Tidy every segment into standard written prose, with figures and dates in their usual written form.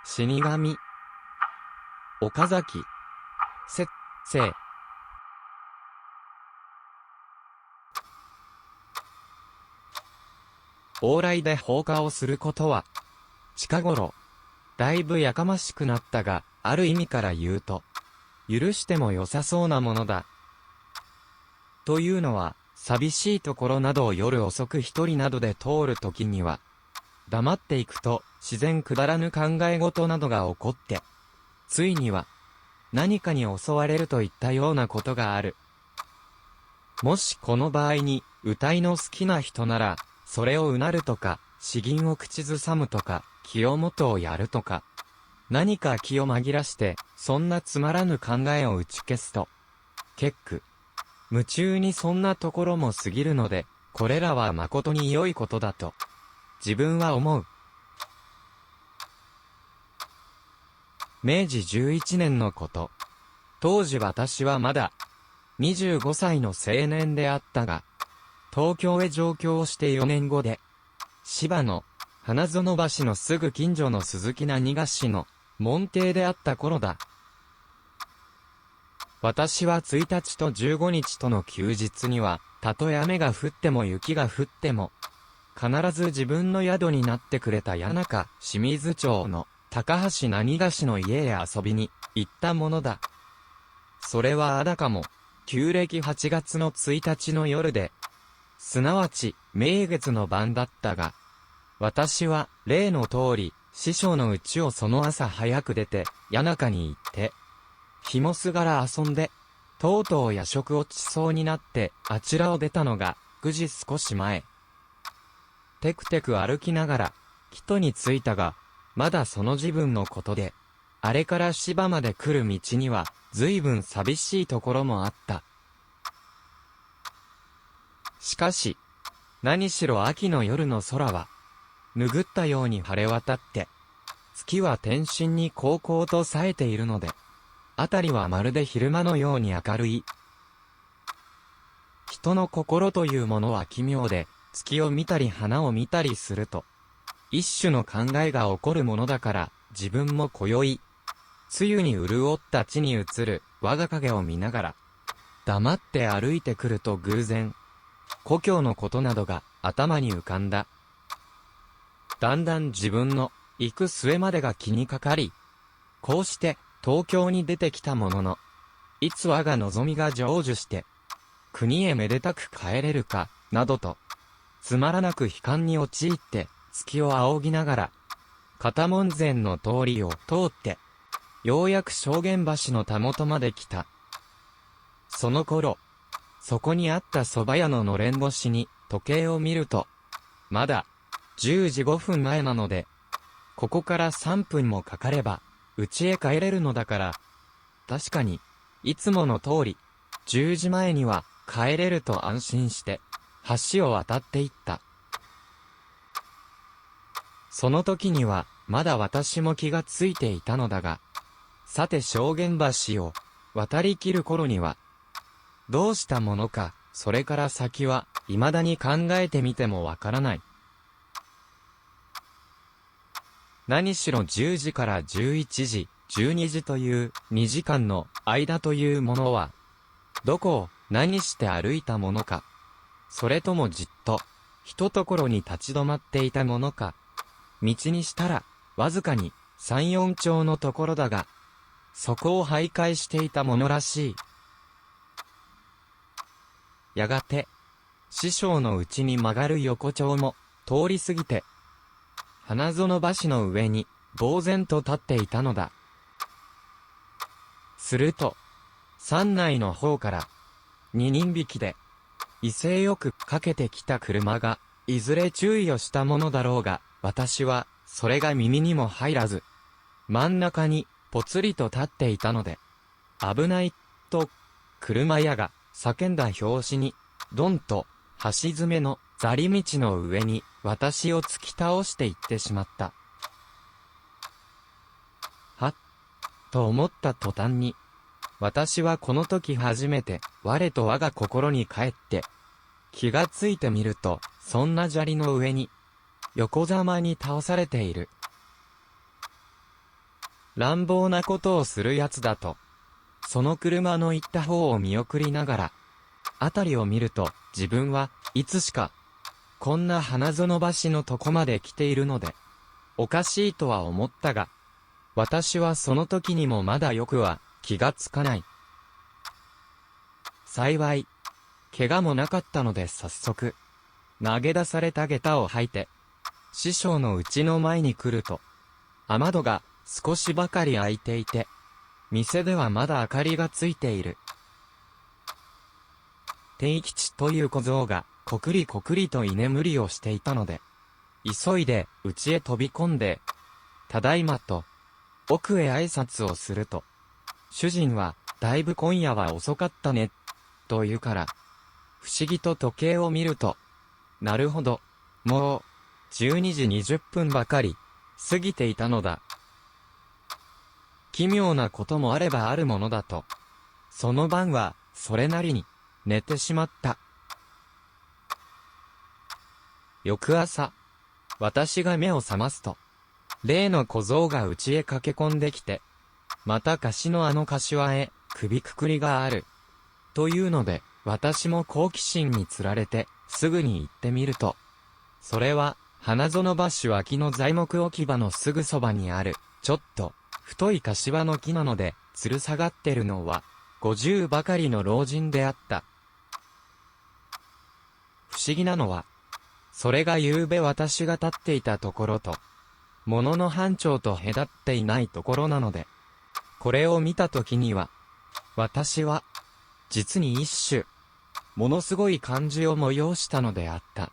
死神。岡崎。生。往来で放火をすることは、近頃、だいぶやかましくなったが、ある意味から言うと、許しても良さそうなものだ。というのは、寂しいところなどを夜遅く一人などで通るときには、黙っていくと自然くだらぬ考え事などが起こって、ついには何かに襲われるといったようなことがある。もしこの場合に歌いの好きな人なら、それをうなるとか、詩吟を口ずさむとか、清元をやるとか、何か気を紛らして、そんなつまらぬ考えを打ち消すと、結句。夢中にそんなところも過ぎるので、これらは誠に良いことだと、自分は思う。明治11年のこと。当時私はまだ、25歳の青年であったが、東京へ上京して4年後で、芝の、花園橋のすぐ近所の鈴木何がしの、門弟であった頃だ。私は1日と15日との休日には、たとえ雨が降っても雪が降っても、必ず自分の宿になってくれた谷中清水町の高橋何がしの家へ遊びに行ったものだ。それはあだかも、旧暦8月の1日の夜で、すなわち、名月の晩だったが、私は例の通り、師匠の家をその朝早く出て、谷中に行って、ひもすがら遊んで、とうとう夜食落ちそうになって、あちらを出たのが、9時少し前。テクテク歩きながら、木戸に着いたが、まだその時分のことで、あれから芝まで来る道には、随分寂しいところもあった。しかし、何しろ秋の夜の空は、拭ったように晴れ渡って、月は天真にこうこうと冴えているので、あたりはまるで昼間のように明るい。人の心というものは奇妙で、月を見たり花を見たりすると、一種の考えが起こるものだから、自分も今宵、梅雨に潤った地に映る我が影を見ながら、黙って歩いてくると偶然、故郷のことなどが頭に浮かんだ。だんだん自分の行く末までが気にかかり、こうして東京に出てきたものの、いつ我が望みが成就して、国へめでたく帰れるか、などと、つまらなく悲観に陥って月を仰ぎながら、片門前の通りを通って、ようやく正玄橋のたもとまで来た。その頃、そこにあった蕎麦屋ののれん越しに時計を見ると、まだ10時5分前なので、ここから3分もかかれば、家へ帰れるのだから、確かに、いつもの通り、10時前には帰れると安心して、橋を渡っていった。その時には、まだ私も気がついていたのだが、さて正玄橋を渡りきる頃には、どうしたものか、それから先は、未だに考えてみてもわからない。何しろ10時から11時、12時という2時間の間というものは、どこを何して歩いたものか、それともじっと、ひとところに立ち止まっていたものか、道にしたら、わずかに3、4丁のところだが、そこを徘徊していたものらしい。やがて、師匠の家に曲がる横丁も通り過ぎて、花園橋の上に呆然と立っていたのだ。すると、山内の方から、二人引きで、威勢よくかけてきた車が、いずれ注意をしたものだろうが、私は、それが耳にも入らず、真ん中に、ぽつりと立っていたので、危ない、と、車屋が、叫んだ拍子に、ドンと、橋詰めの、砂利道の上に、私を突き倒していってしまった。はっ、と思った途端に、私はこの時初めて、我と我が心に帰って、気がついてみると、そんな砂利の上に、横ざまに倒されている。乱暴なことをするやつだと。その車の行った方を見送りながら、辺りを見ると、自分はいつしか、こんな花園橋のとこまで来ているので、おかしいとは思ったが、私はその時にもまだよくは気がつかない。幸い、怪我もなかったので早速、投げ出された下駄を履いて、師匠の家の前に来ると、雨戸が少しばかり開いていて、店ではまだ明かりがついている。定吉という小僧が、こくりこくりと居眠りをしていたので、急いで家へ飛び込んで、ただいまと、奥へ挨拶をすると、主人は、だいぶ今夜は遅かったね、と言うから、不思議と時計を見ると、なるほど、もう、12時20分ばかり、過ぎていたのだ。奇妙なこともあればあるものだと、その晩は、それなりに、寝てしまった。翌朝、私が目を覚ますと、例の小僧が家へ駆け込んできて、また河岸のあの柏へ首くくりがある。というので、私も好奇心につられて、すぐに行ってみると、それは、花園橋脇の材木置き場のすぐそばにある、ちょっと、太い柏の木なので、吊る下がってるのは、50ばかりの老人であった。不思議なのは、それが夕べ私が立っていたところと、物の半丁と隔っていないところなので、これを見たときには、私は、実に一種、ものすごい感じを催したのであった。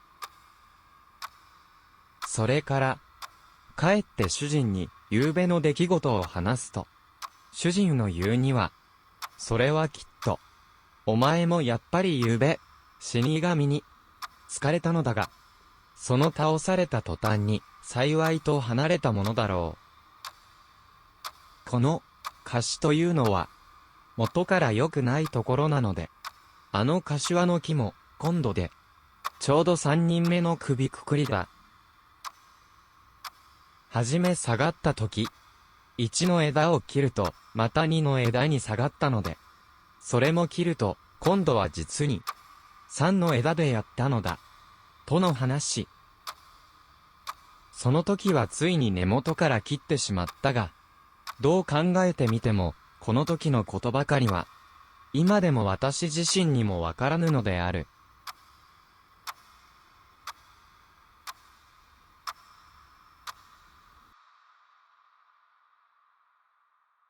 それから、帰って主人に夕べの出来事を話すと、主人の言うには、それはきっと、お前もやっぱり夕べ、死神に、疲れたのだが、その倒された途端に、幸いと離れたものだろう。この、柏というのは、元から良くないところなので、あの柏の木も、今度で、ちょうど3人目の首くくりだ。はじめ下がったとき、1の枝を切ると、また2の枝に下がったので、それも切ると、今度は実に、3の枝でやったのだ。との話。その時はついに根元から切ってしまったが、どう考えてみても、この時のことばかりは、今でも私自身にもわからぬのである。